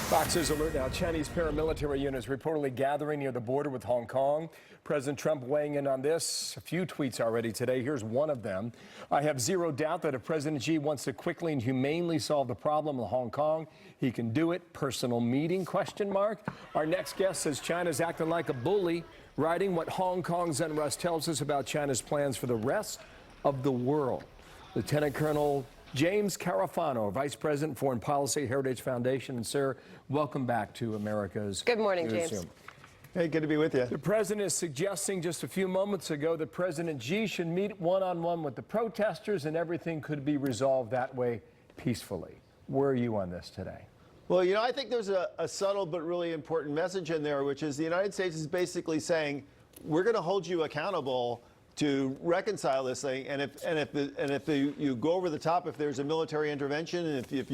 Fox's alert now. Chinese paramilitary units reportedly gathering near the border with Hong Kong. President Trump weighing in on this. A few tweets already today. Here's one of them. I have zero doubt that if President Xi wants to quickly and humanely solve the problem in Hong Kong, he can do it. Personal meeting, question mark. Our next guest says China's acting like a bully, writing what Hong Kong's unrest tells us about China's plans for the rest of the world. Lieutenant Colonel James Carafano, Vice President, Foreign Policy, Heritage Foundation. And, sir, welcome back to America's Good morning, Newsroom. James. Hey, good to be with you. The president is suggesting just a few moments ago that President Xi should meet one-on-one with the protesters and everything could be resolved that way peacefully. Where are you on this today? Well, you know, I think there's a subtle but really important message in there, which is the United States is basically saying, we're going to hold you accountable to reconcile this thing, and if you go over the top, if there's a military intervention, and if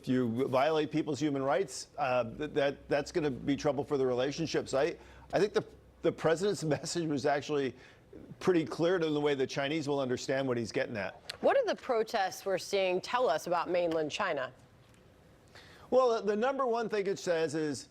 you violate people's human rights, that's going to be trouble for the relationships. I think the president's message was actually pretty clear to the way the Chinese will understand what he's getting at. What do the protests we're seeing tell us about mainland China? Well, the number one thing it says is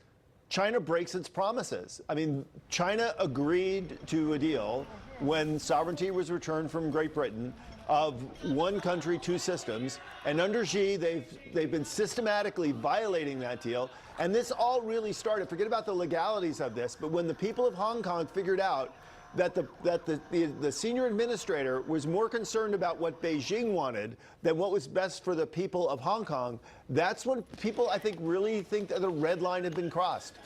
China breaks its promises. I mean, China agreed to a deal when sovereignty was returned from Great Britain of one country, two systems. And under Xi, they've been systematically violating that deal. And this all really started, forget about the legalities of this, but when the people of Hong Kong figured out that the senior administrator was more concerned about what Beijing wanted than what was best for the people of Hong Kong, that's when people, I think, really think that the red line had been crossed.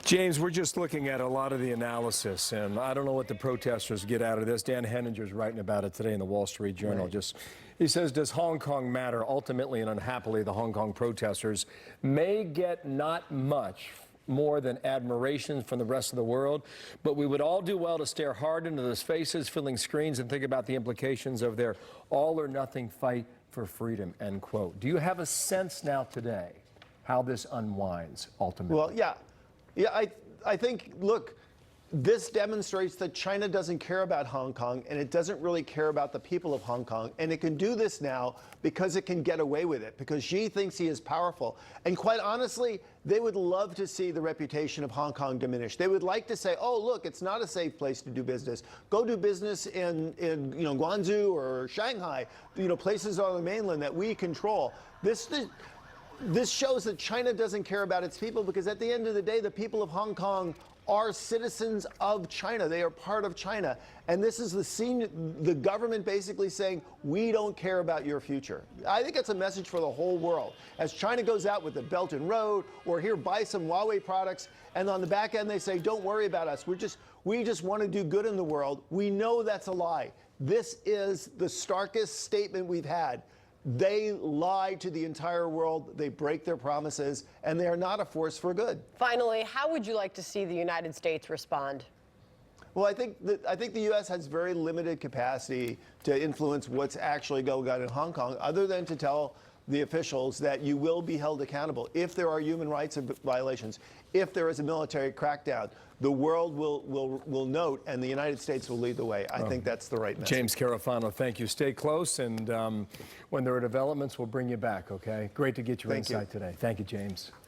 James, we're just looking at a lot of the analysis, and I don't know what the protesters get out of this. Dan Henninger's writing about it today in the Wall Street Journal. Right. He says, does Hong Kong matter? Ultimately and unhappily, the Hong Kong protesters may get not much more than admiration from the rest of the world, but we would all do well to stare hard into those faces, filling screens, and think about the implications of their all-or-nothing fight for freedom, end quote. Do you have a sense now today how this unwinds ultimately? Well, yeah, I think, look, this demonstrates that China doesn't care about Hong Kong, and it doesn't really care about the people of Hong Kong. And it can do this now because it can get away with it, because Xi thinks he is powerful. And quite honestly, they would love to see the reputation of Hong Kong diminish. They would like to say, oh, look, it's not a safe place to do business. Go do business in Guangzhou or Shanghai, places on the mainland that we control. This shows that China doesn't care about its people, because at the end of the day, the people of Hong Kong are citizens of China. They are part of China. And this is the government basically saying, we don't care about your future. I think it's a message for the whole world. As China goes out with the Belt and Road, or here, buy some Huawei products, and on the back end they say, don't worry about us. We just want to do good in the world. We know that's a lie. This is the starkest statement we've had. They lie to the entire world, they break their promises, and they are not a force for good. Finally, how would you like to see the United States respond? Well, I think the U.S. has very limited capacity to influence what's actually going on in Hong Kong, other than to tell the officials that you will be held accountable if there are human rights violations, if there is a military crackdown. The world will note, and the United States will lead the way. I think that's the right message. James Carafano, thank you. Stay close, and when there are developments, we'll bring you back, okay? Great to get your insight today. Thank you, James.